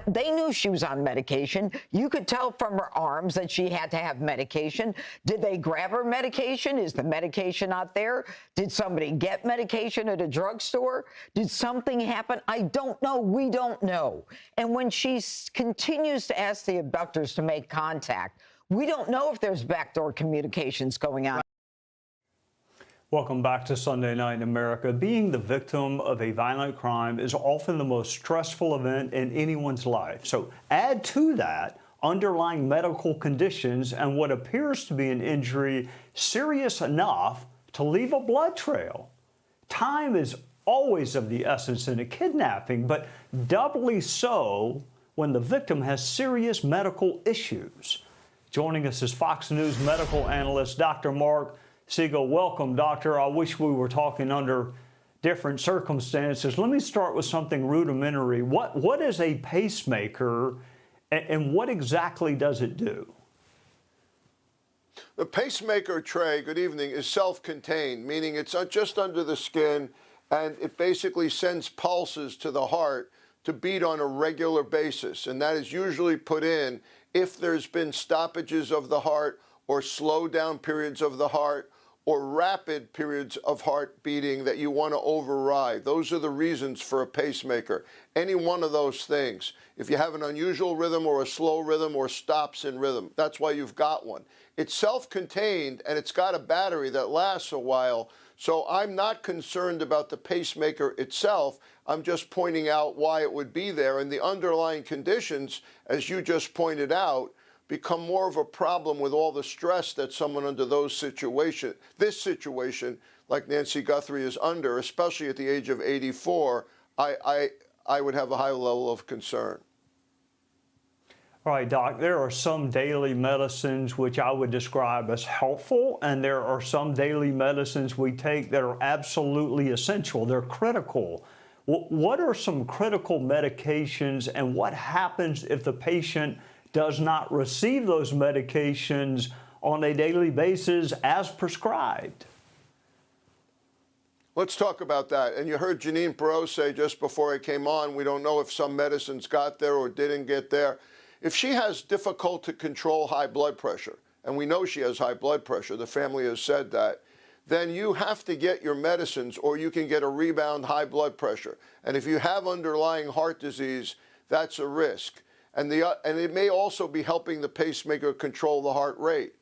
They knew she was on medication. You could tell from her arms that she had to have medication. Did they grab her medication? Is the medication not there? Did somebody get medication at a drugstore? Did something happen? I don't know. We don't know. And when she continues to ask the abductors to make contact, we don't know if there's backdoor communications going on. Welcome back to Sunday Night in America. Being the victim of a violent crime is often the most stressful event in anyone's life. So add to that underlying medical conditions and what appears to be an injury serious enough to leave a blood trail. Time is always of the essence in a kidnapping, but doubly so when the victim has serious medical issues. Joining us is Fox News medical analyst Dr. Marc Siegel. Welcome, doctor. I wish we were talking under different circumstances. Let me start with something rudimentary. What is a pacemaker and what exactly does it do? The pacemaker tray, good evening, is self-contained, meaning it's just under the skin, and it basically sends pulses to the heart to beat on a regular basis. And that is usually put in if there's been stoppages of the heart or slow down periods of the heart or rapid periods of heart beating that you want to override. Those are the reasons for a pacemaker. Any one of those things. If you have an unusual rhythm or a slow rhythm or stops in rhythm, that's why you've got one. It's self-contained and it's got a battery that lasts a while. So I'm not concerned about the pacemaker itself. I'm just pointing out why it would be there. And the underlying conditions, as you just pointed out, become more of a problem with all the stress that someone under this situation, like Nancy Guthrie is under, especially at the age of 84, I would have a high level of concern. All right, Doc, there are some daily medicines which I would describe as helpful, and there are some daily medicines we take that are absolutely essential. They're critical. What are some critical medications, and what happens if the patient does not receive those medications on a daily basis as prescribed? Let's talk about that. And you heard Janine Perot say just before I came on, we don't know if some medicines got there or didn't get there. If she has difficult to control high blood pressure, and we know she has high blood pressure, the family has said that, then you have to get your medicines or you can get a rebound high blood pressure. And if you have underlying heart disease, that's a risk. And it may also be helping the pacemaker control the heart rate.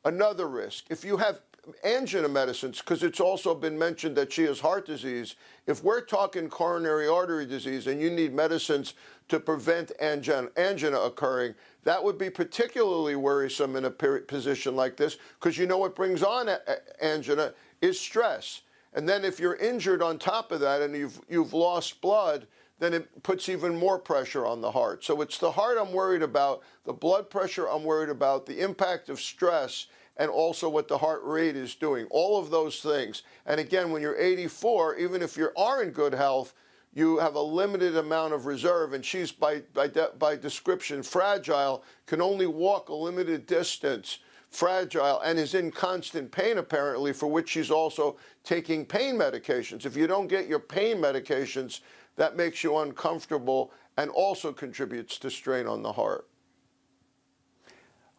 Another risk, if you have angina medicines, because it's also been mentioned that she has heart disease, if we're talking coronary artery disease and you need medicines to prevent angina occurring, that would be particularly worrisome in a position like this, because you know what brings on angina is stress. And then if you're injured on top of that and you've lost blood, then it puts even more pressure on the heart. So it's the heart I'm worried about, the blood pressure I'm worried about, the impact of stress, and also what the heart rate is doing, all of those things. And again, when you're 84, even if you are in good health, you have a limited amount of reserve, and she's by description fragile, can only walk a limited distance, fragile, and is in constant pain apparently, for which she's also taking pain medications. If you don't get your pain medications, that makes you uncomfortable and also contributes to strain on the heart.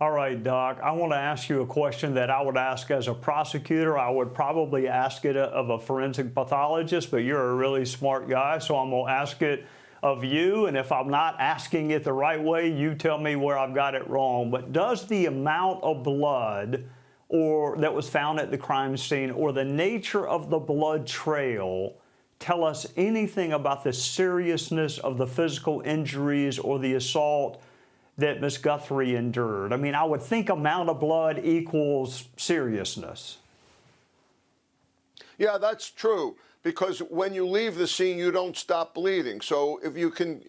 All right, Doc, I want to ask you a question that I would ask as a prosecutor. I would probably ask it of a forensic pathologist, but you're a really smart guy, so I'm going to ask it of you. And if I'm not asking it the right way, you tell me where I've got it wrong. But does the amount of blood that was found at the crime scene or the nature of the blood trail tell us anything about the seriousness of the physical injuries or the assault that Ms. Guthrie endured? I mean, I would think amount of blood equals seriousness. Yeah, that's true, because when you leave the scene, you don't stop bleeding. So if you can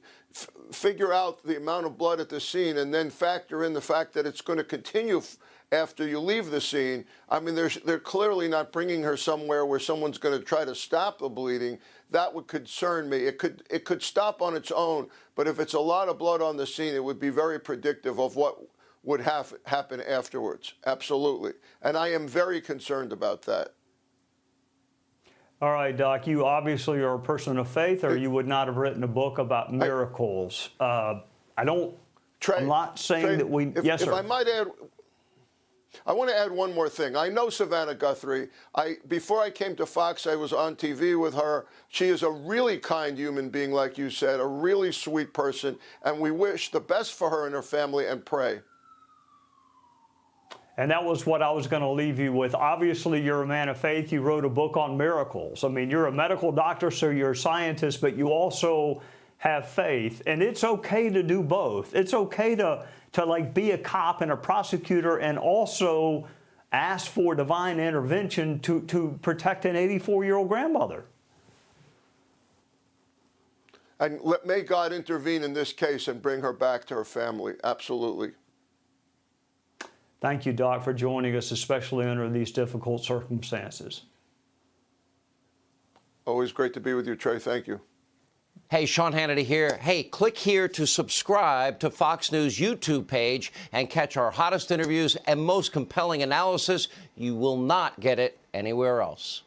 figure out the amount of blood at the scene and then factor in the fact that it's going to continue after you leave the scene, I mean, they're clearly not bringing her somewhere where someone's going to try to stop the bleeding. That would concern me. It could stop on its own, but if it's a lot of blood on the scene, it would be very predictive of what would happen afterwards. Absolutely. And I am very concerned about that. All right, Doc, you obviously are a person of faith, or you would not have written a book about miracles. I don't. Trey, I'm not saying that we. Yes, sir. If I might add, I want to add one more thing. I know Savannah Guthrie. Before I came to Fox, I was on TV with her. She is a really kind human being, like you said, a really sweet person, and we wish the best for her and her family and pray. And that was what I was going to leave you with. Obviously, you're a man of faith. You wrote a book on miracles. I mean, you're a medical doctor, so you're a scientist, but you also have faith. And it's okay to do both. It's okay to like be a cop and a prosecutor and also ask for divine intervention to protect an 84-year-old grandmother. And may God intervene in this case and bring her back to her family. Absolutely. Thank you, Doc, for joining us, especially under these difficult circumstances. Always great to be with you, Trey. Thank you. Hey, Sean Hannity here. Hey, click here to subscribe to Fox News YouTube page and catch our hottest interviews and most compelling analysis. You will not get it anywhere else.